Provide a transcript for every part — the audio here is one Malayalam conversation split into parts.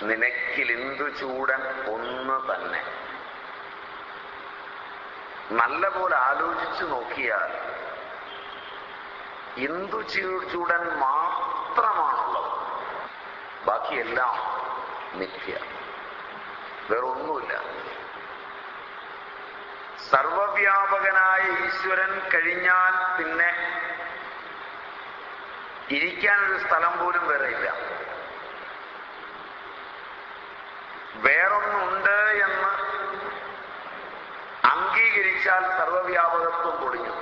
നിനക്കിലെന്തു ചൂടൻ ഒന്ന് തന്നെ. നല്ല പോലെ ആലോചിച്ചു നോക്കിയാൽ എന്തു ചൂടൻ മാത്രമാണുള്ളത്. ബാക്കിയെല്ലാം മിഥ്യ, വേറൊന്നുമില്ല. സർവവ്യാപകനായ ഈശ്വരൻ കഴിഞ്ഞാൽ പിന്നെ ഇരിക്കാനൊരു സ്ഥലം പോലും വേറെ ഇല്ല. വേറൊന്നുണ്ട് എന്ന് അംഗീകരിച്ചാൽ സർവവ്യാപകത്വം പൊളിഞ്ഞു.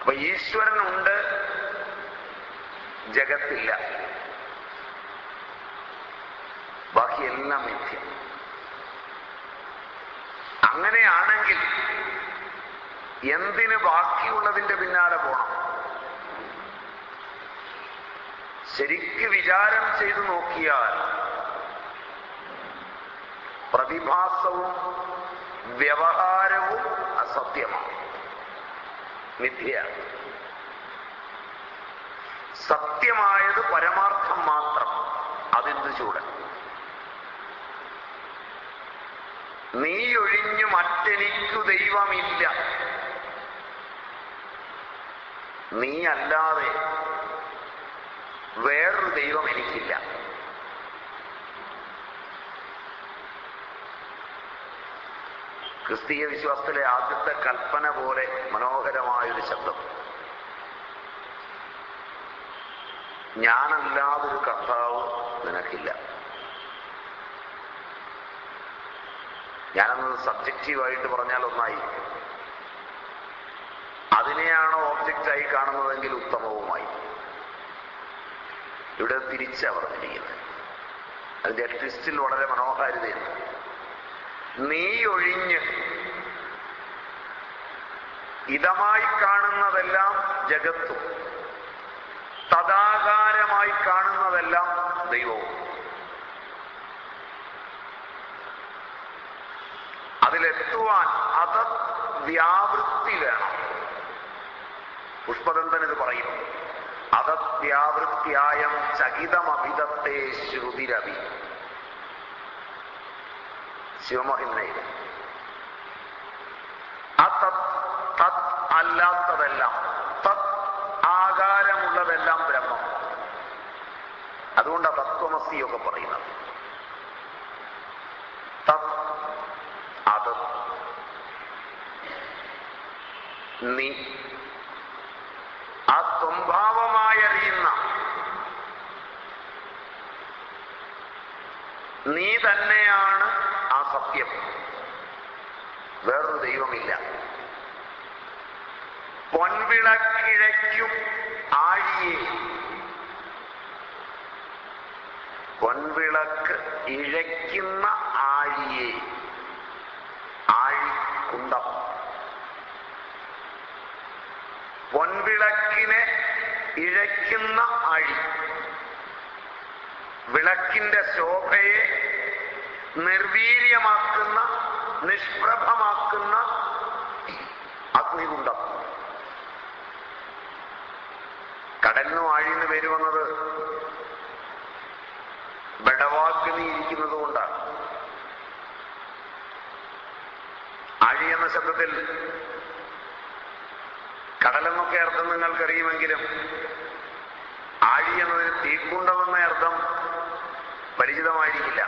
അപ്പൊ ഈശ്വരനുണ്ട്, ജഗത്തില്ല, ബാക്കിയെല്ലാം മിഥ്യ. അങ്ങനെയാണെങ്കിൽ എന്തിന് ബാക്കിയുള്ളതിന്റെ പിന്നാലെ പോണം? ശരിക്ക് വിചാരം ചെയ്തു നോക്കിയാൽ പ്രതിഭാസവും വ്യവഹാരവും അസത്യമാണ്, മിഥ്യയാണ്. സത്യമായത് പരമാർത്ഥം മാത്രം. അതെന്ത് ചൂടൻ? നീ ഒഴിഞ്ഞു മറ്റെനിക്കു ദൈവമില്ല, നീ അല്ലാതെ വേറൊരു ദൈവം എനിക്കില്ല. ക്രിസ്തീയ വിശ്വാസത്തിലെ ആദ്യത്തെ കൽപ്പന പോലെ മനോഹരമായൊരു ശബ്ദം. ഞാനല്ലാതൊരു കർത്താവ് നിനക്കില്ല. ഞാനെന്നത് സബ്ജക്റ്റീവായിട്ട് പറഞ്ഞാൽ ഒന്നായി, അതിനെയാണോ ഓബ്ജക്റ്റായി കാണുന്നതെങ്കിൽ ഉത്തമവുമായി. ഇവിടെ തിരിച്ചാ പറഞ്ഞിരിക്കുന്നത്. അതിന്റെ ട്വിസ്റ്റിൽ വളരെ മനോഹാരിതയുണ്ട്. നീ ഒഴിഞ്ഞ് ഇതമായി കാണുന്നതെല്ലാം ജഗത്തും തദാകാരമായി കാണുന്നതെല്ലാം ദൈവവും. അതിലെത്തുവാൻ അതത് വ്യാവൃത്തി വേണം. പുഷ്പദന്തൻ ഇത് പറയുന്നു. അതത് വ്യാവൃത്യായം ചകിതമഭിതത്തെ ശ്രുതിരവി. ശിവമഹിമയിൽ അതത് തത് അല്ലാത്തതെല്ലാം, തത് ആകാരമുള്ളതെല്ലാം ബ്രഹ്മം. അതുകൊണ്ടാണ് തത്വമസിയൊക്കെ പറയുന്നത്. തത് അത് നീ ആ സ്വഭാവമായി അറിയുന്ന നീ തന്നെയാണ് ആ സത്യം. വേറൊരു ദൈവമില്ല. പൊൻവിളക്കിഴയ്ക്കും ആഴിയെ, പൊൻവിളക്ക് ഇഴയ്ക്കുന്ന ആഴിയെ, ആഴിക്കുണ്ടം, പൊൻവിളക്കിനെ ഇഴയ്ക്കുന്ന ആഴി, വിളക്കിന്റെ ശോഭയെ നിർവീര്യമാക്കുന്ന, നിഷ്പ്രഭമാക്കുന്ന അഗ്നികുണ്ടം. കടലിനും ആഴിന്ന് പേര് വന്നത് ബടവാഗ്നി ഇരിക്കുന്നത് കൊണ്ടാണ്. ആഴി എന്ന ശബ്ദത്തിൽ കടലെന്നൊക്കെ അർത്ഥം നിങ്ങൾക്കറിയുമെങ്കിലും ആഴി എന്നതിന് തീക്കുണ്ടമെന്ന അർത്ഥം പരിചിതമായിരിക്കില്ല.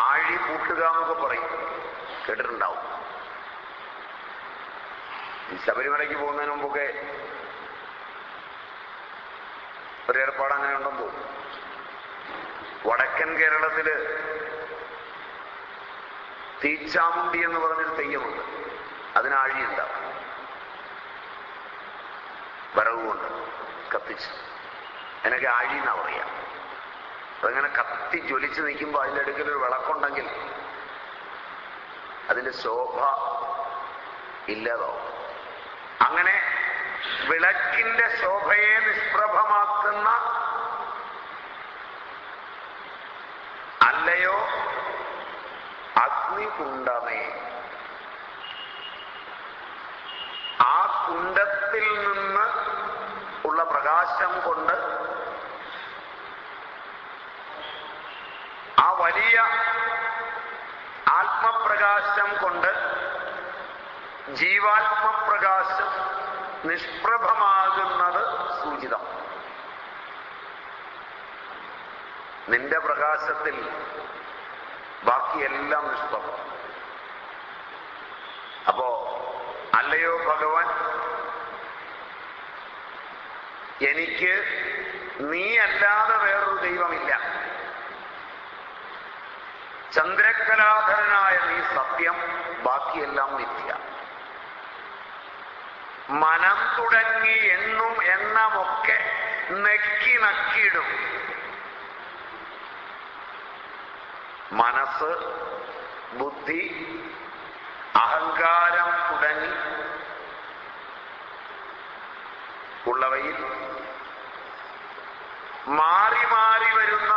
ആഴി പൂട്ടുക എന്നൊക്കെ പറയും, കേട്ടിട്ടുണ്ടാവും. ഈ ശബരിമലയ്ക്ക് പോകുന്നതിന് മുമ്പൊക്കെ ഒരു ഏർപ്പാട് അങ്ങനെ ഉണ്ടെന്ന് തോന്നുന്നു. വടക്കൻ കേരളത്തില് തീച്ചാമുണ്ടി എന്ന് പറഞ്ഞൊരു തെയ്യമുണ്ട്. അതിനാഴിയുണ്ടാവും. വിറകുകൊണ്ട് കത്തിച്ച്, അതിനൊക്കെ ആഴി എന്നാ പറയാം. അതങ്ങനെ കത്തി ജ്വലിച്ച് നിൽക്കുമ്പോൾ അതിൻ്റെ അടുക്കലൊരു വിളക്കുണ്ടെങ്കിൽ അതിന്റെ ശോഭ ഇല്ലാതാവും. അങ്ങനെ വിളക്കിന്റെ ശോഭയെ നിഷ്പ്രഭമാക്കുന്ന അല്ലയോ അഗ്നികുണ്ടമേ, ആ കുണ്ടത്തിൽ നിന്ന് ഉള്ള പ്രകാശം പ്രകാശം കൊണ്ട്, ആ വലിയ ആത്മപ്രകാശം കൊണ്ട് ജീവാത്മപ്രകാശം നിഷ്പ്രഭമാകുന്നത് സൂചിതം. നിന്റെ പ്രകാശത്തിൽ ബാക്കിയെല്ലാം നിഷ്പ്രഭം. അപ്പോ അല്ലയോ ഭഗവാൻ, എനിക്ക് നീ അല്ലാതെ വേറൊരു ദൈവമില്ല. ചന്ദ്രകലാധരനായ നീ സത്യം, ബാക്കിയെല്ലാം മിഥ്യ. മനം തുടങ്ങി എന്നും എണ്ണമൊക്കെ നെക്കി നക്കിയിടും. മനസ്സ്, ബുദ്ധി, അഹങ്കാരം തുടങ്ങി ഉള്ളവയിൽ മാറി മാറി വരുന്ന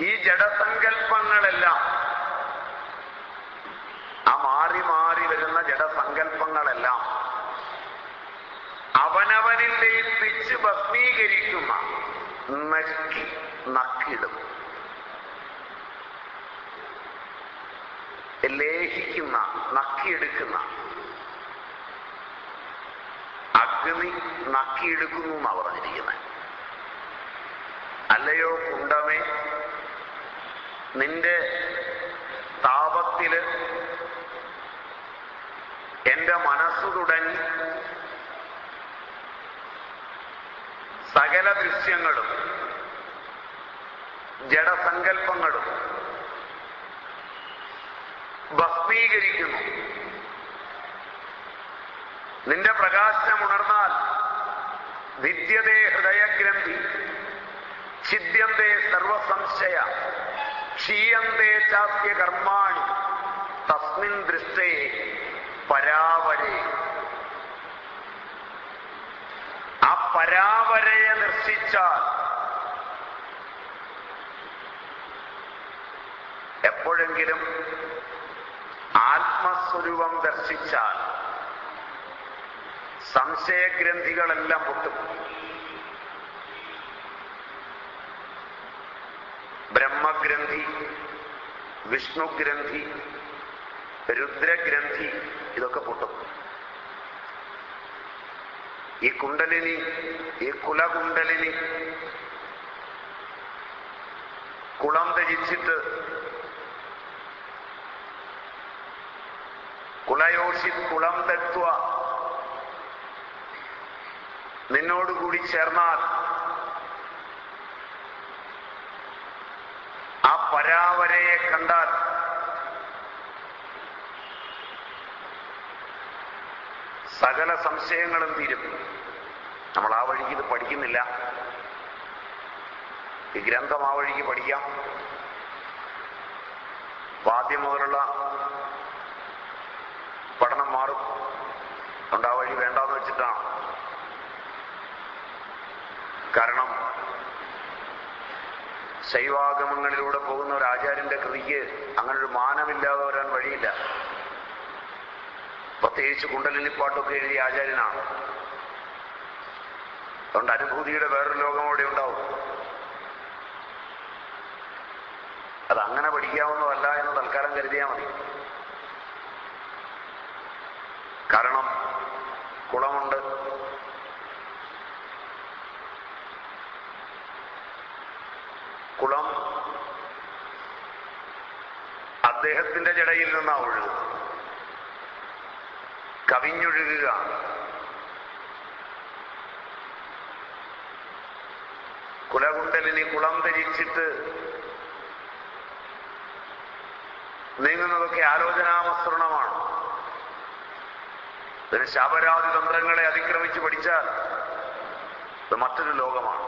ഈ ജഡസങ്കല്പങ്ങളെല്ലാം, ആ മാറി മാറി വരുന്ന ജഡസങ്കല്പങ്ങളെല്ലാം അവനവനിൽ ലയിപ്പിച്ച് ഭസ്മീകരിക്കുന്ന, നക്കി നക്കിടും, ലേഹിക്കുന്ന, നക്കിയെടുക്കുന്ന അഗ്നി നക്കിയെടുക്കുന്നു എന്നാണ് പറഞ്ഞിരിക്കുന്നത്. അല്ലയോ കുണ്ടമേ, നിന്റെ താപത്തില് എന്റെ മനസ്സു തുടങ്ങി സകല ദൃശ്യങ്ങളും ജഡസങ്കല്പങ്ങളും ഭസ്മീകരിക്കുന്നു. നിന്റെ പ്രകാശം ഉണർന്നാൽ വിദ്യതേ ഹൃദയഗ്രന്ഥി, ഛിദ്യന്തേ സർവസംശയ, ക്ഷീയന്തേ ചാസ്യ കർമാണി, തസ്മിൻ ദൃഷ്ടേ പരാവരേ. ആ പരാവരയെ ദർശിച്ചാൽ, എപ്പോഴെങ്കിലും ആത്മസ്വരൂപം ദർശിച്ചാൽ സംശയഗ്രന്ഥികളെല്ലാം പൊട്ടും. ബ്രഹ്മഗ്രന്ഥി, വിഷ്ണുഗ്രന്ഥി, രുദ്രഗ്രന്ഥി, ഇതൊക്കെ പൊട്ടും. ഈ കുണ്ടലിനി, ഈ കുലകുണ്ടലിനി കുളം ധരിച്ചിട്ട് കുലയോഷി കുളം തെത്വ നിന്നോടുകൂടി ചേർന്നാൽ ആ പരാവരയെ കണ്ടാൽ സകല സംശയങ്ങളും തീരും. നമ്മൾ ആ വഴിക്ക് ഇത് പഠിക്കുന്നില്ല. ഈ ഗ്രന്ഥം ആ വഴിക്ക് പഠിക്കാം. ആദ്യം മുതലുള്ള പഠനം മാറും. അതുകൊണ്ട് ആ വഴി വേണ്ടാന്ന് വെച്ചിട്ടാണ്. കാരണം ശൈവാഗമങ്ങളിലൂടെ പോകുന്ന ഒരു ആചാര്യന്റെ കൃതിക്ക് അങ്ങനൊരു മാനമില്ലാതെ വരാൻ വഴിയില്ല. പ്രത്യേകിച്ച് കുണ്ടലിനിപ്പാട്ടൊക്കെ എഴുതിയ ആചാര്യനാണ്. അതുകൊണ്ട് അനുഭൂതിയുടെ വേറൊരു ലോകം അവിടെ ഉണ്ടാവും. അത് അങ്ങനെ പഠിക്കാവുന്നതല്ല എന്ന് തൽക്കാലം കരുതിയാൽ മതി. കാരണം കുളമുണ്ട്, കുളം അദ്ദേഹത്തിന്റെ ജടയിൽ നിന്നാ ഒഴുകുന്നത്, കവിഞ്ഞൊഴുകുക. കുലകുണ്ടലിനി കുളം ധരിച്ചിട്ട് നീങ്ങുന്നതൊക്കെ ആലോചനാമസൃണമാണ്. ഇതിന് ശാപരാതി തന്ത്രങ്ങളെ അതിക്രമിച്ച് പഠിച്ചാൽ ഇത് മറ്റൊരു ലോകമാണ്.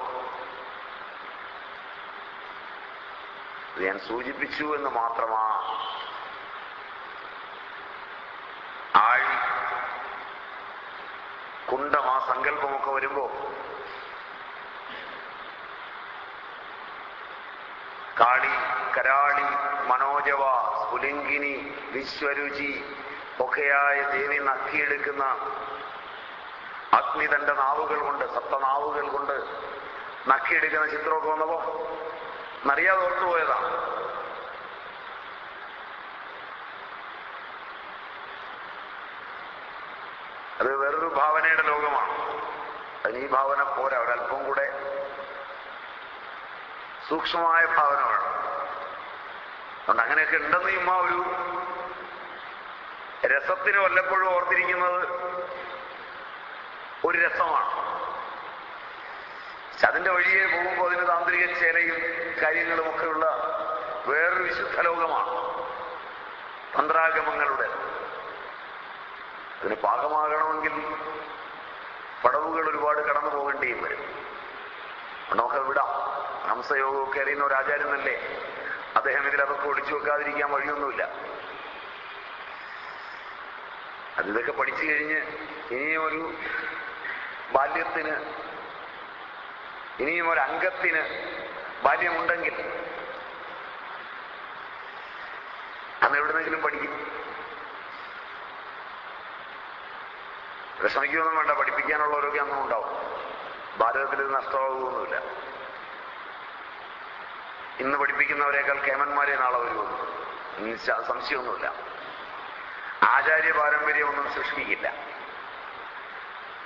ഇത് ഞാൻ സൂചിപ്പിച്ചു എന്ന് മാത്രമാ. ആഴി, കുണ്ടം, ആ സങ്കല്പമൊക്കെ വരുമ്പോ കാളി, കരാളി, മനോജവ, സ്ഫുലിംഗിനി, വിശ്വരുചി ഒക്കെയായ ദേവി നക്കിയെടുക്കുന്ന അഗ്നി തന്റെ നാവുകൾ കൊണ്ട്, സപ്തനാവുകൾ കൊണ്ട് നക്കിയെടുക്കുന്ന ചിത്രമൊക്കെ വന്നപ്പോ എന്നറിയാതെ ഓർത്തുപോയതാണ്. അത് വേറൊരു ഭാവനയുടെ ലോകമാണ്. അതിന് ഈ ഭാവന പോരാ, ഒരല്പം കൂടെ സൂക്ഷ്മമായ ഭാവന വേണം. അതുകൊണ്ട് അങ്ങനെയൊക്കെ ഉണ്ടെന്ന് ചുമ്മാ ഒരു രസത്തിന് വല്ലപ്പോഴും ഓർത്തിരിക്കുന്നത് ഒരു രസമാണ്. അതിന്റെ വഴിയെ പോകുമ്പോൾ അതിന് താന്ത്രിക ചേലയും കാര്യങ്ങളുമൊക്കെയുള്ള വേറൊരു വിശുദ്ധ ലോകമാണ് തന്ത്രാഗമങ്ങളുടെ. അതിന് പാകമാകണമെങ്കിൽ പടവുകൾ ഒരുപാട് കടന്നു പോകേണ്ടിയും വരും. നമുക്ക് വിടാം. ഹംസയോഗമൊക്കെ അറിയുന്ന ഒരു ആചാര്യനല്ലേ, അദ്ദേഹം ഇതിലതൊക്കെ ഒളിച്ചു വെക്കാതിരിക്കാൻ വഴിയൊന്നുമില്ല. അതിതൊക്കെ പഠിച്ചു കഴിഞ്ഞ് ഇനിയും ഒരു ബാല്യത്തിന്, ഇനിയും ഒരു അംഗത്തിന് ബാല്യമുണ്ടെങ്കിൽ അന്ന് എവിടുന്നെങ്കിലും പഠിക്കും. വിഷമിക്കൊന്നും വേണ്ട, പഠിപ്പിക്കാനുള്ളവരൊക്കെ അന്നും ഉണ്ടാവും. ഭാരതത്തിൽ ഇത് നഷ്ടമാകുമൊന്നുമില്ല. ഇന്ന് പഠിപ്പിക്കുന്നവരെക്കാൾ കേമന്മാരെ നാളെ വരുമെന്ന് സംശയമൊന്നുമില്ല. ആചാര്യ പാരമ്പര്യമൊന്നും സൃഷ്ടിക്കില്ല.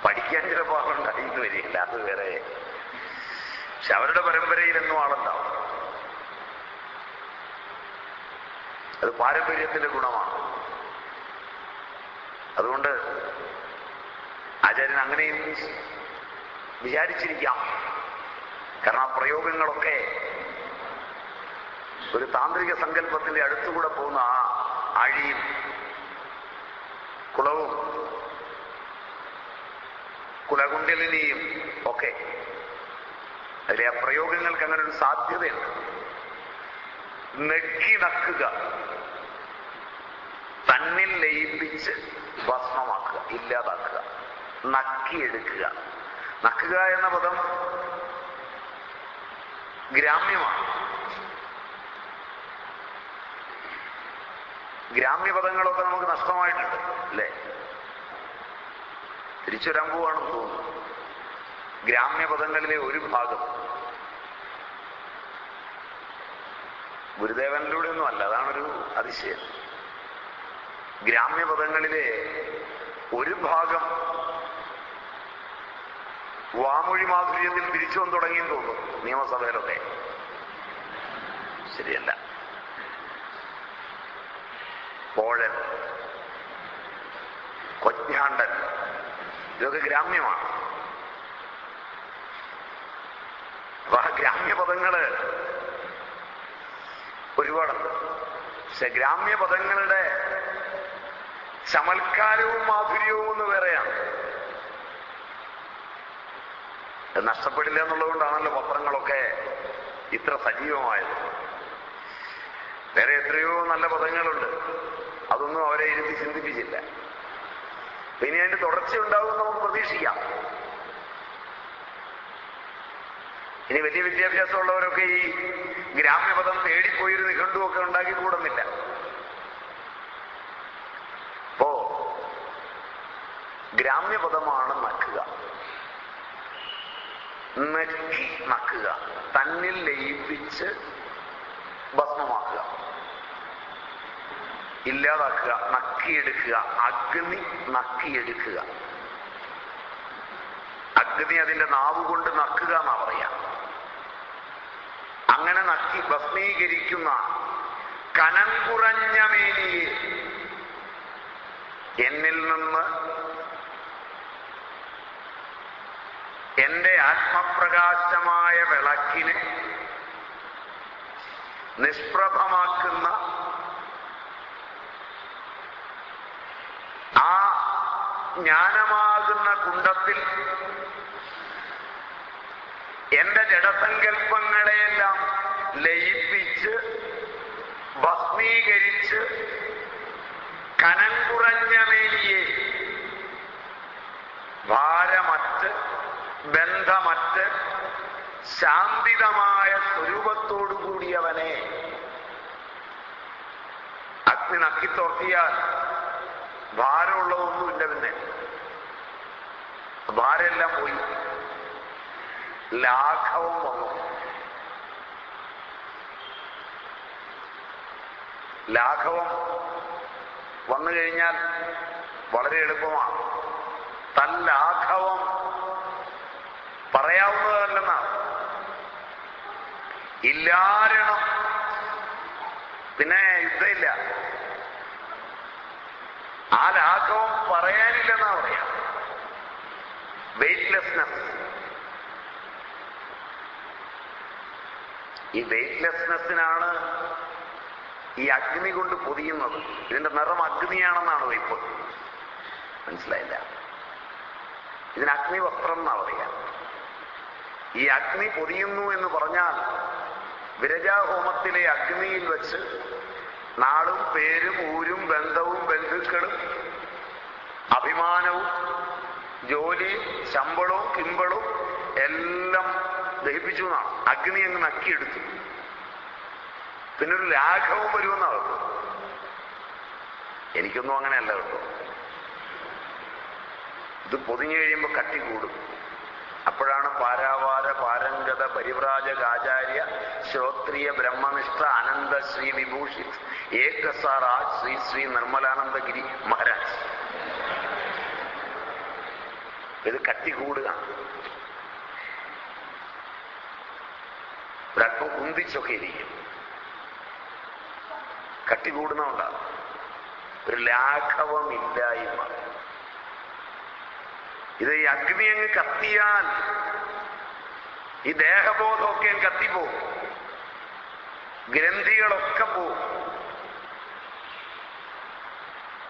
പഠിക്കാൻ ചില പാടുണ്ടായിന്ന് വരികയില്ല, അത് വേറെ. പക്ഷെ അവരുടെ പരമ്പരയിലെന്നും ആളുണ്ടാവും. അത് പാരമ്പര്യത്തിന്റെ ഗുണമാണ്. അതുകൊണ്ട് ആചാര്യൻ അങ്ങനെയും വിചാരിച്ചിരിക്കാം. കാരണം ആ പ്രയോഗങ്ങളൊക്കെ ഒരു താന്ത്രിക സങ്കല്പത്തിന്റെ അടുത്തുകൂടെ പോകുന്ന ആ ആഴിയും കുളവും കുലകുണ്ടലിനിയും ഒക്കെ, അതിലെ ആ പ്രയോഗങ്ങൾക്ക് അങ്ങനെ ഒരു സാധ്യതയുണ്ട്. നെക്കി നക്കുക, തന്നിൽ ലയിപ്പിച്ച് ഭസ്മമാക്കുക, ഇല്ലാതാക്കുക, നക്കിയെടുക്കുക. നക്കുക എന്ന പദം ഗ്രാമ്യമാണ്. ഗ്രാമ്യപദങ്ങളൊക്കെ നമുക്ക് നഷ്ടമായിട്ടുണ്ട് അല്ലേ? തിരിച്ചുവരാൻ പോവാണെന്ന് തോന്നുന്നു. ഗ്രാമ്യപദങ്ങളിലെ ഒരു ഭാഗം ഗുരുദേവനിലൂടെ ഒന്നും അല്ല, അതാണൊരു അതിശയം. ഗ്രാമ്യപദങ്ങളിലെ ഒരു ഭാഗം വാമൊഴി മാധുര്യത്തിൽ തിരിച്ചു വന്നു തുടങ്ങിയെന്ന് തോന്നുന്നു നിയമസഭയിലൊക്കെ. ശരിയല്ല. പോഴൻ, കൊജ്ഞാണ്ടൻ, ഇതൊക്കെ ഗ്രാമ്യമാണ്. അപ്പൊ ആ ഗ്രാമ്യപദങ്ങള് ഒരുപാടുണ്ട്. പക്ഷെ ഗ്രാമ്യപദങ്ങളുടെ ചമൽക്കാരവും മാധുര്യവും ഒന്ന് വേറെയാണ്. അത് നഷ്ടപ്പെടില്ല എന്നുള്ളതുകൊണ്ടാണല്ലോ പത്രങ്ങളൊക്കെ ഇത്ര സജീവമായത്. വേറെ എത്രയോ നല്ല പദങ്ങളുണ്ട്, അതൊന്നും അവരെ ഇരുത്തി ചിന്തിപ്പിച്ചില്ല. ഇനി അതിന്റെ തുടർച്ചയുണ്ടാവും നമുക്ക് പ്രതീക്ഷിക്കാം. ഇനി വലിയ വിദ്യാഭ്യാസമുള്ളവരൊക്കെ ഈ ഗ്രാമ്യപദം തേടിപ്പോയൊരു നിഘണ്ടുവൊക്കെ ഉണ്ടാക്കിക്കൂടുന്നില്ല. അപ്പോ ഗ്രാമ്യപദമാണ് നക്കുക. നെക്കി നക്കുക, തന്നിൽ ലയിപ്പിച്ച് ഭസ്മമാക്കുക, ഇല്ലാതാക്കുക, നക്കിയെടുക്കുക. അഗ്നി നക്കിയെടുക്കുക. അഗ്നി അതിന്റെ നാവ് കൊണ്ട് നക്കുക എന്നാ പറയാ. അങ്ങനെ നക്കി ഭസ്മീകരിക്കുന്ന കനം കുറഞ്ഞ മേനിയെ എന്നിൽ നിന്ന് എന്റെ ആത്മപ്രകാശമായ വിളക്കിനെ നിഷ്പ്രഭമാക്കുന്ന ആ ജ്ഞാനമാകുന്ന കുണ്ടത്തിൽ എന്റെ ജഡസങ്കല്പങ്ങളെയെല്ലാം ലയിപ്പിച്ച് ഭസ്മീകരിച്ച് കനം കുറഞ്ഞ മേനിയെ ഭാരമറ്റ് ബന്ധമറ്റ് ശാന്തിതമായ സ്വരൂപത്തോടുകൂടിയവനെ അഗ്നി നക്കിത്തോർത്തിയാൽ ഭാരമുള്ളതൊന്നുമില്ല. പിന്നെ ഭാരമെല്ലാം പോയി. ലാഘവം വന്നു. ലാഘവം വന്നു കഴിഞ്ഞാൽ വളരെ എളുപ്പമാണ്. തല്ലാഘവം പറയാവുന്നതല്ലെന്നാണ്. ഇല്ലാരണം, പിന്നെ യുദ്ധമില്ല. ആ ലാഘവം പറയാനില്ലെന്നാ പറയാം. വെയ്റ്റ്ലെസ്നെസ്. ഈ വെയ്റ്റ്ലെസ്നെസ്സിനാണ് ഈ അഗ്നി കൊണ്ട് പൊതിയുന്നത്. ഇതിന്റെ നിറം അഗ്നിയാണെന്നാണ് വയ്പ്. മനസ്സിലായില്ല? ഇതിന് അഗ്നിവസ്ത്രം എന്നാ പറയാ. ഈ അഗ്നി പൊതിയുന്നു എന്ന് പറഞ്ഞാൽ വിരജാഹോമത്തിലെ അഗ്നിയിൽ വെച്ച് നാളും പേരും ഊരും ബന്ധവും ബന്ധുക്കളും അഭിമാനവും ജോലിയും ശമ്പളവും കിമ്പളവും എല്ലാം ദഹിപ്പിച്ചു എന്നാണ്. അഗ്നി അങ്ങ് നക്കിയെടുത്തു. പിന്നൊരു ലാഘവം വരുമെന്നാണ്. എനിക്കൊന്നും അങ്ങനെയല്ല കേട്ടോ. ഇത് പൊതിഞ്ഞു കഴിയുമ്പോൾ കട്ടി കൂടും. അപ്പോഴാണ് പാരാവാര പാരംഗത പരിവ്രാജകാചാര്യ ശ്രോത്രിയ ബ്രഹ്മനിഷ്ഠ അനന്ത ശ്രീ വിഭൂഷിത് ഏകസാരാജ് ശ്രീ ശ്രീ നിർമ്മലാനന്ദഗിരി മഹാരാജ്. ഇത് കട്ടി കൂടുക. ഒരല്പം കുന്തിച്ചൊക്കെ ഇരിക്കും. കട്ടി കൂടുന്നതുകൊണ്ടാണ്. ഒരു ലാഘവമില്ലായ്മ. ഇത് ഈ അഗ്നി അങ്ങ് കത്തിയാൽ ഈ ദേഹബോധമൊക്കെ അങ്ങ് കത്തിപ്പോവും. ഗ്രന്ഥികളൊക്കെ പോവും.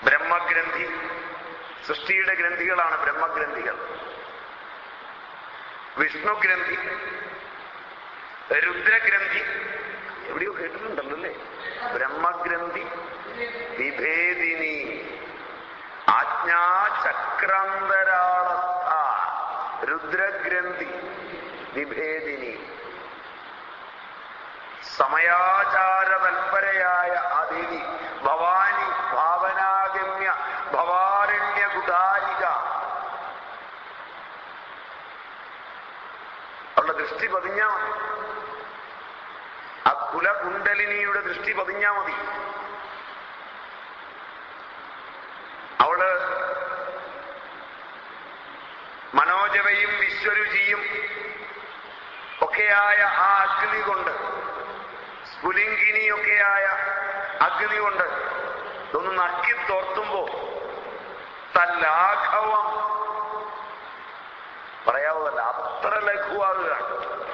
ബ്രഹ്മഗ്രന്ഥി, സൃഷ്ടിയുടെ ഗ്രന്ഥികളാണ് ബ്രഹ്മഗ്രന്ഥികൾ. വിഷ്ണുഗ്രന്ഥി, രുദ്രഗ്രന്ഥി, എവിടെയോ കേട്ടിട്ടുണ്ടല്ലോ അല്ലേ? ബ്രഹ്മഗ്രന്ഥി വിഭേദിനി ആജ്ഞാചക്രാന്തരാളസ്ഥ രുദ്രഗ്രന്ഥി വിഭേദിനി. സമയാചാരതൽപരയായ ആ ദേവി ഭവാനി ഭാവനാഗമ്യ ഭവാരണ്യകുടാരിക. അവളുടെ ദൃഷ്ടി പതിഞ്ഞാ മതി. ആ കുലകുണ്ടലിനിയുടെ ദൃഷ്ടി പതിഞ്ഞാ മതി. അവള് മനോജവയും വിശ്വരുചിയും ഒക്കെയായ ആ അഗ്നി കൊണ്ട്, സ്ഫുലിംഗിനിയൊക്കെയായ അഗ്നി കൊണ്ട് ഇതൊന്ന് നക്കി തോർത്തുമ്പോ തല്ലാഘവം പറയാവതല്ല, അത്ര ലഘുവാകുകയാണ്.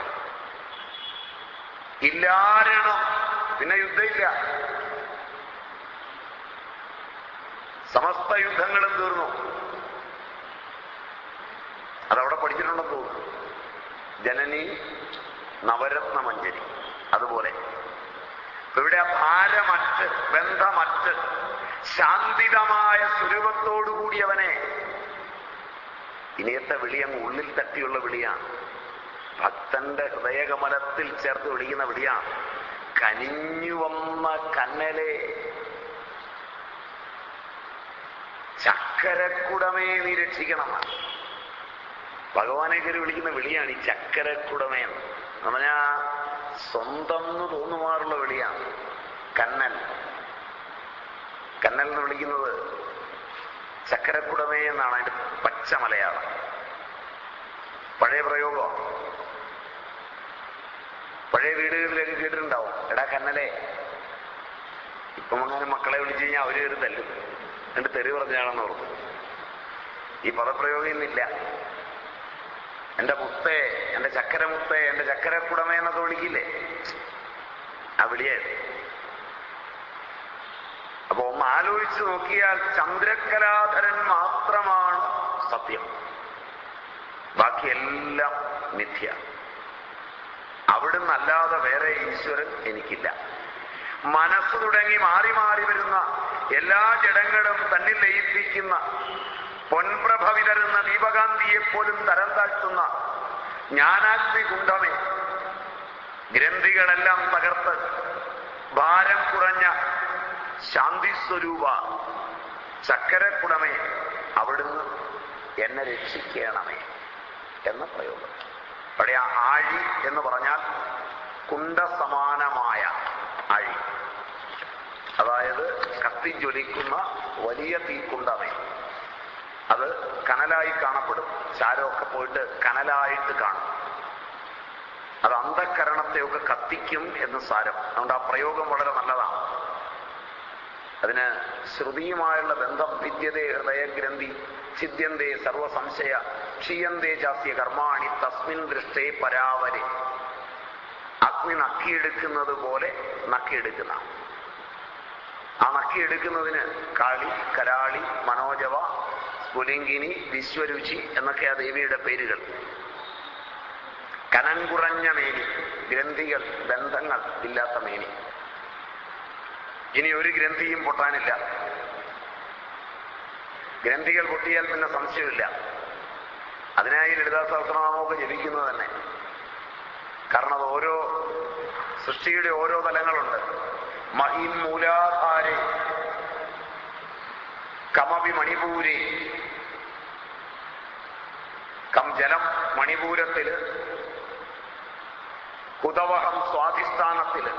ഇല്ലാരണം, പിന്നെ യുദ്ധമില്ല. സമസ്ത യുദ്ധങ്ങളും തീർന്നു. അതവിടെ പഠിച്ചിട്ടുണ്ടെന്ന് തോന്നുന്നു. ജനനി നവരത്ന മഞ്ജരി. അതുപോലെ ഇവിടെ ഭാരമറ്റ് ബന്ധമറ്റ് ശാന്തിതമായ സ്വരൂപത്തോടുകൂടിയവനെ, ഇനിയത്തെ വിളി അങ്ങ് ഉള്ളിൽ തട്ടിയുള്ള വിളിയാണ്. ഭക്തന്റെ ഹൃദയകമലത്തിൽ ചേർത്ത് വിളിക്കുന്ന വിളിയാണ്. കനിഞ്ഞു വന്ന കന്നലെ ചക്കരക്കുടമേ നീ രക്ഷിക്കണം. ഭഗവാനെ കയറി വിളിക്കുന്ന വിളിയാണ് ഈ ചക്കരക്കുടമേ എന്ന് പറഞ്ഞാ സ്വന്തം എന്ന് തോന്നുമാറുള്ള വിളിയാണ്. കന്നൽ, കന്നൽ എന്ന് വിളിക്കുന്നത് ചക്കരക്കുടമേ എന്നാണ് അതിന്റെ പച്ച മലയാളം. പഴയ പ്രയോഗം. പഴയ വീടുകളിലേക്ക് കേട്ടിട്ടുണ്ടാവും, എടാ കന്നലേ. ഇപ്പം അങ്ങനെ മക്കളെ വിളിച്ചു കഴിഞ്ഞാൽ അവര് കയറി തല്ലും. എന്നിട്ട് തെറി പറഞ്ഞാണെന്ന് ഓർത്തു. ഈ പദപ്രയോഗം ഇന്നില്ല. എന്റെ മുത്തേ, എന്റെ ചക്കരമുത്തേ, എന്റെ ചക്കരക്കുടമേ എന്നൊക്കെ വിളിക്കില്ലേ? ആ വിളിയായിരുന്നു. അപ്പൊ ഒന്ന് ആലോചിച്ച് നോക്കിയാൽ ചന്ദ്രകലാധരൻ മാത്രമാണ് സത്യം, ബാക്കിയെല്ലാം മിഥ്യ. അവിടുന്ന് അല്ലാതെ വേറെ ഈശ്വരൻ എനിക്കില്ല. മനസ്സ് തുടങ്ങി മാറി മാറി വരുന്ന എല്ലാ ജഡങ്ങളും തന്നിൽ ലയിപ്പിക്കുന്ന, പൊൻപ്രഭ വിതറുന്ന ദീപകാന്തിയെപ്പോലും തരം താഴ്ത്തുന്ന ജ്ഞാനാഗ്നി കുണ്ഡമേ, ഗ്രന്ഥികളെല്ലാം തകർത്ത് ഭാരം കുറഞ്ഞ ശാന്തി സ്വരൂപ ചക്കരക്കുടമേ, അവിടുന്ന് എന്നെ രക്ഷിക്കണമേ എന്ന പ്രയോഗം. അവിടെ ആ ആഴി എന്ന് പറഞ്ഞാൽ കുണ്ഡസമാനമായ ആഴി, അതായത് കത്തിജ്വലിക്കുന്ന വലിയ തീക്കുണ്ടമേ. അത് കനലായി കാണപ്പെടും. ചാരമൊക്കെ പോയിട്ട് കനലായിട്ട് കാണും. അത് അന്ധകരണത്തെയൊക്കെ കത്തിക്കും എന്ന് സാരം. അതുകൊണ്ട് ആ പ്രയോഗം വളരെ നല്ലതാണ്. അതിന് ശ്രുതിയുമായുള്ള ബന്ധം ഭിദ്യതേ ഹൃദയഗ്രന്ഥി ഛിദ്യന്തേ സർവസംശയ ക്ഷീയന്തേ ചാസ്യ കർമാണി തസ്മിൻ ദൃഷ്ടേ പരാവരെ. അഗ്നി നക്കിയെടുക്കുന്നത് പോലെ നക്കിയെടുക്കുന്ന, ആ നക്കിയെടുക്കുന്നതിന് കാളി, കരാളി, മനോജവ, സ്ഫുലിംഗിനി, വിശ്വരുചി എന്നൊക്കെയാ ദേവിയുടെ പേരുകൾ. കനം കുറഞ്ഞ മേനി, ഗ്രന്ഥികൾ, ബന്ധങ്ങൾ ഇല്ലാത്ത മേനി. ഇനി ഒരു ഗ്രന്ഥിയും പൊട്ടാനില്ല. ഗ്രന്ഥികൾ പൊട്ടിയാൽ പിന്നെ സംശയമില്ല. അതിനായി ലളിതാ സഹസ്രനാമമൊക്കെ ജപിക്കുന്നത് തന്നെ. കാരണം അത് ഓരോ സൃഷ്ടിയുടെ ഓരോ തലങ്ങളുണ്ട്. മഹിം മൂലാധാരേ കമവി മണിപൂരേ. കം ജലം മണിപൂരത്തില്, കുതവഹം സ്വാധിസ്ഥാനത്തില്,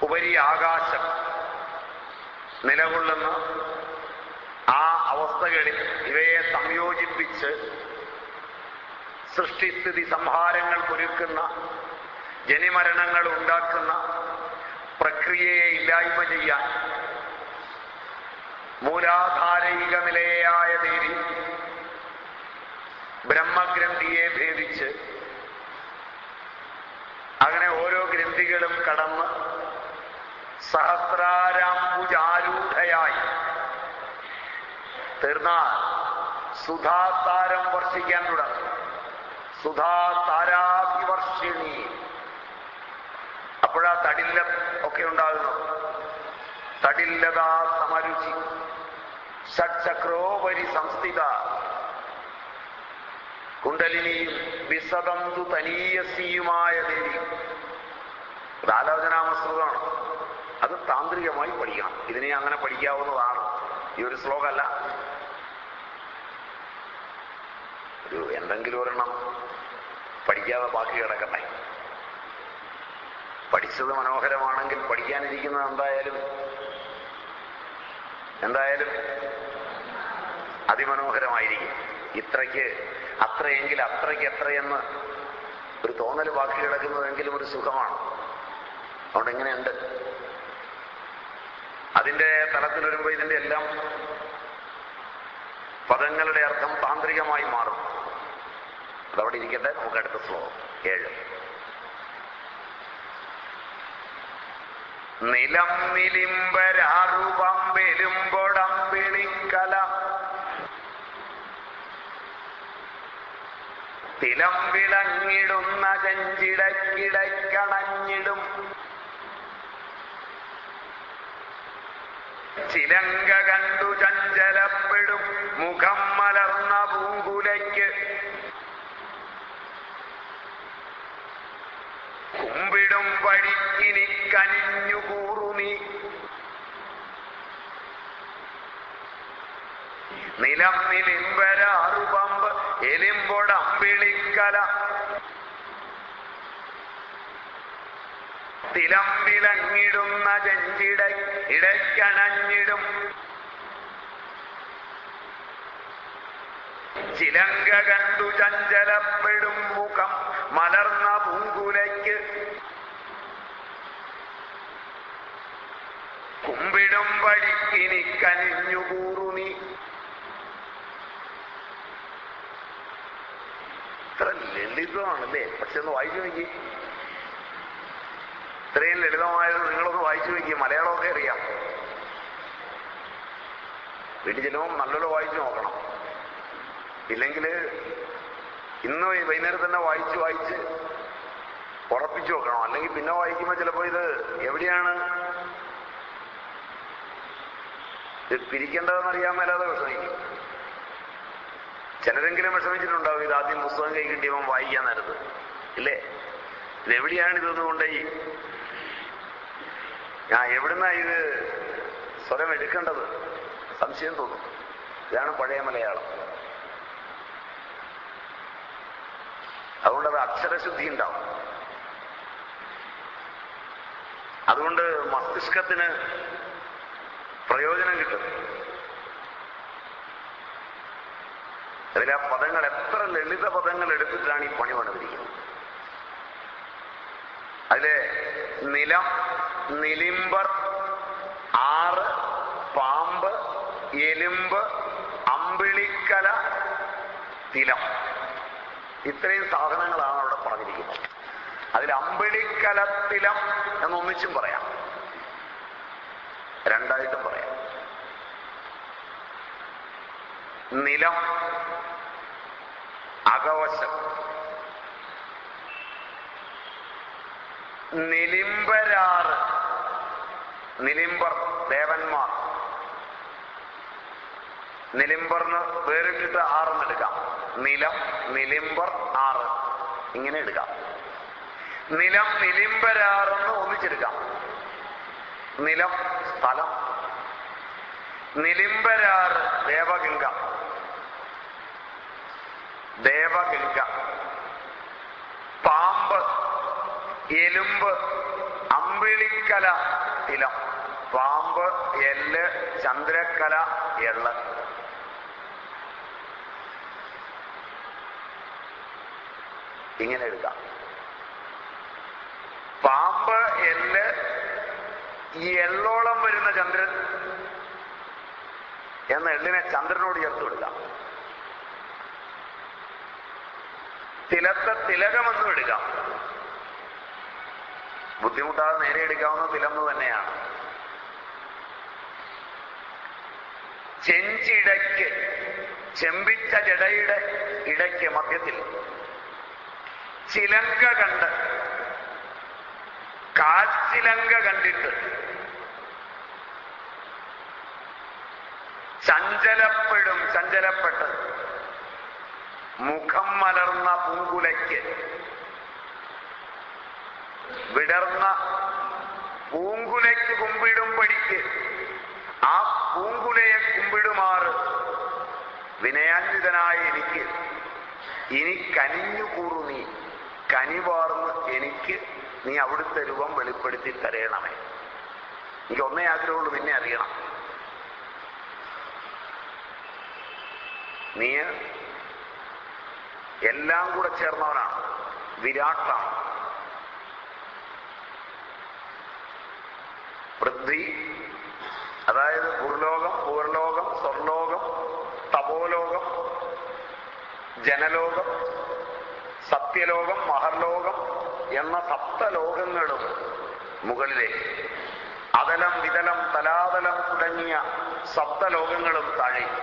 ഉപരി ആകാശം നിലകൊള്ളുന്ന ആ അവസ്ഥകളിൽ ഇവയെ സംയോജിപ്പിച്ച് സൃഷ്ടിസ്ഥിതി സംഹാരങ്ങൾ ഒരുക്കുന്ന, ജനിമരണങ്ങൾ ഉണ്ടാക്കുന്ന പ്രക്രിയയെ ഇല്ലായ്മ ചെയ്യാൻ മൂലാധാരയിക നിലയായ ദേവി ബ്രഹ്മഗ്രന്ഥിയെ ഭേദിച്ച് അങ്ങനെ ഓരോ ഗ്രന്ഥികളും കടന്ന് സഹസ്രാരാംബുജാരൂഢയായി തീർന്നാൽ സുധാതാരം വർഷിക്കാൻ തുടങ്ങും. സുധാതാരാഭിവർഷിണി. അപ്പോഴാ തടില്ല ഒക്കെ ഉണ്ടാകുന്നു. തടില്ലതാ സമരുചി ഷഡ്ചക്രോപരി സംസ്ഥിത കുണ്ടലിനിയും വിസതന്തു തനീയസിയുമായ ദേവി. അത് ആലോചനാമസൃതമാണ്. അത് താന്ത്രികമായി പഠിക്കണം. ഇതിനെ അങ്ങനെ പഠിക്കാവുന്നതാണ്. ഈ ഒരു ശ്ലോകമല്ല, ഒരു എന്തെങ്കിലും ഒരെണ്ണം പഠിക്കാതെ ബാക്കി കിടക്കട്ടെ. പഠിച്ചത് മനോഹരമാണെങ്കിൽ പഠിക്കാനിരിക്കുന്നത് എന്തായാലും അതിമനോഹരമായിരിക്കും. ഇത്രയ്ക്ക് അത്രയെങ്കിൽ അത്രയ്ക്ക് എത്രയെന്ന് ഒരു തോന്നൽ ബാക്കി കിടക്കുന്നതെങ്കിലും ഒരു സുഖമാണ്. അതുകൊണ്ട് എങ്ങനെയുണ്ട് അതിന്റെ തലത്തിൽ വരുമ്പോൾ ഇതിന്റെ എല്ലാം പദങ്ങളുടെ അർത്ഥം താന്ത്രികമായി മാറും. അതവിടെ ഇരിക്കട്ടെ. നമുക്ക് അടുത്ത ശ്ലോകം 7. നിലം നിലിംബരാറുപമ്പെരുമ്പൊടമ്പിളിക്കല തിലം വിളങ്ങിടുന്ന ചെഞ്ചിടക്കിടക്കണഞ്ഞിടും ചിലങ്ക കണ്ടു ചഞ്ചലപ്പെടും മുഖം മലർന്ന പൂങ്കുലയ്ക്ക് കുമ്പിടും വഴിക്കിനി കനിഞ്ഞുകൂറുനീ നിലം നിലിംബരാറുപമ്പ് എലിമ്പൊടമ്പിളിക്കല തിലം വിളങ്ങിടുന്ന ചെഞ്ചിട ഇടയ്ക്കണഞ്ഞിടും ചിലങ്ക കണ്ടു ചഞ്ചലപ്പെടും മുഖം മലർന്ന പൂങ്കുലയ്ക്ക് കുമ്പിടും വഴിക്കിനി കനിഞ്ഞുകൂറുനീ. ഇത്ര ലളിതമാണല്ലേ? പക്ഷെ ഒന്ന് വായിച്ചു നോക്കി. ഇത്രയും ലളിതമായത് നിങ്ങളൊന്ന് വായിച്ചു നോക്കി. മലയാളമൊക്കെ അറിയാം. വീട്ടിൽ ചെല്ലുമ്പോൾ നല്ലപോലെ വായിച്ചു നോക്കണം. ഇല്ലെങ്കിൽ ഇന്ന് വൈകുന്നേരം തന്നെ വായിച്ച് ഉറപ്പിച്ചു നോക്കണം. അല്ലെങ്കിൽ പിന്നെ വായിക്കുമ്പോൾ ചിലപ്പോൾ ഇത് എവിടെയാണ് ഇത് പിരിക്കേണ്ടതെന്ന് അറിയാൻ മേലാതെ വിഷമിക്കും. ചിലരെങ്കിലും വിഷമിച്ചിട്ടുണ്ടാവും. ഇത് ആദ്യം പുസ്തകം കൈ കിട്ടിയവൻ വായിക്കാൻ നേരത്ത് ഇല്ലേ, ഇതെവിടെയാണ് ഇതൊന്നും കൊണ്ടുപോയി എവിടുന്നാ ഇത് സ്വരം എടുക്കേണ്ടത് സംശയം തോന്നും. ഇതാണ് പഴയ മലയാളം. അതുകൊണ്ടത് അക്ഷരശുദ്ധി ഉണ്ടാവും. അതുകൊണ്ട് മസ്തിഷ്കത്തിന് പ്രയോജനം കിട്ടും. അതിലെ പദങ്ങൾ എത്ര ലളിത പദങ്ങൾ എടുത്തിട്ടാണ് ഈ പണി പണിതിരിക്കുന്നത്. അതിലെ നിലം, നിലിമ്പർ, ആറ്, പാമ്പ്, എലുമ്പ്, അമ്പിളിക്കല, തിലം, ഇത്രയും സാധനങ്ങളാണ് അവിടെ പറഞ്ഞിരിക്കുന്നത്. അതിൽ അമ്പിളിക്കലത്തിലം എന്നൊന്നിച്ചും പറയാം, രണ്ടായിട്ടും പറയാം. നിലം അകവശം, നിലിംബരാറ്, നിലിംബർ ദേവന്മാർ, നിലിംബർന്ന് വേറിട്ടിട്ട് ആറെന്ന് എടുക്കാം. നിലം, നിലിംബർ, ആറ് ഇങ്ങനെ എടുക്കാം. നിലം നിലിംബരാറെന്ന് ഒന്നിച്ചെടുക്കാം. നിലം സ്ഥലം, നിലിംബരാറ് ദേവഗംഗ, ദേവഗംഗ. പാമ്പ്, എലുമ്പ്, അമ്പിളിക്കല, തിലം. പാമ്പ്, എല്ല്, ചന്ദ്രക്കല, എള്ള്. ഇങ്ങനെ എടുക്കാം. പാമ്പ്, എല്ല്, ഈ എള്ളോളം വരുന്ന ചന്ദ്രൻ എന്ന എള്ളിനെ ചന്ദ്രനോട് ചേർത്ത് കൊടുക്കാം. തിലത്തെ തിലകമെന്നും എടുക്കാം. ബുദ്ധിമുട്ടാതെ നേരെ എടുക്കാവുന്ന തിലമെന്ന് തന്നെയാണ്. ചെഞ്ചിടയ്ക്ക്, ചെമ്പിച്ച ജടയുടെ ഇടയ്ക്ക് മധ്യത്തിൽ ചിലങ്ക കണ്ട്, കാൽച്ചിലങ്ക കണ്ടിട്ട് ചഞ്ചലപ്പെടും, ചഞ്ചലപ്പെട്ട് മുഖം മലർന്ന പൂങ്കുലയ്ക്ക്, വിടർന്ന പൂങ്കുലയ്ക്ക് കുമ്പിടുമ്പടിക്ക് ആ പൂങ്കുലയെ കുമ്പിടുമാറ് വിനയാന്വിതനായ എനിക്ക് ഇനി കനിഞ്ഞുകൂറു നീ, കനിവാർന്ന് എനിക്ക് നീ അവിടുത്തെ രൂപം വെളിപ്പെടുത്തി തരയണമേ. എനിക്ക് ഒന്നേ ആഗ്രഹമുള്ളൂ, നിന്നെ അറിയണം. നീ എല്ലാം കൂടെ ചേർന്നവനാണ്, വിരാട്ടാണ്. പൃഥ്വി അതായത് ഭൂർലോകം, ഭൂർലോകം, സ്വർലോകം, തപോലോകം, ജനലോകം, സത്യലോകം, മഹർലോകം എന്ന സപ്തലോകങ്ങളും മുകളിലേക്ക്, അതലം, വിതലം, തലാതലം തുടങ്ങിയ സപ്തലോകങ്ങളും താഴേക്ക്.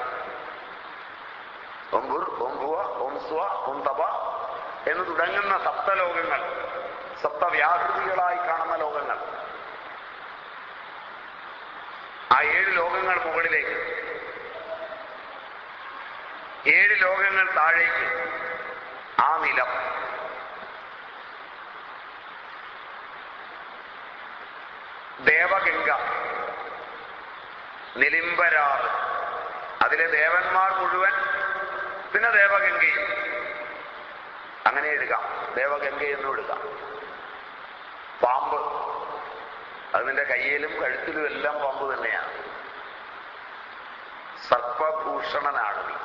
ഓം ഭൂർ, ഓം ഭുവ, ഓം സ്വ, ഓം തപ എന്ന് തുടങ്ങുന്ന സപ്തലോകങ്ങൾ, സപ്തവ്യാകൃതികളായി കാണുന്ന ലോകങ്ങൾ, ആ 7 ലോകങ്ങൾ മുകളിലേക്ക്, 7 ലോകങ്ങൾ താഴേക്ക്. ആ നിലം ദേവഗംഗ, നിലിംബരാറ്, അതിലെ ദേവന്മാർ മുഴുവൻ, പിന്നെ ദേവഗംഗയും അങ്ങനെ എടുക്കാം. ദേവഗംഗയെന്നും എടുക്കാം. പാമ്പ്, അത് നിന്റെ കയ്യിലും കഴുത്തിലും എല്ലാം പാമ്പ് തന്നെയാണ്. സർപ്പഭൂഷണനാണ് നീ.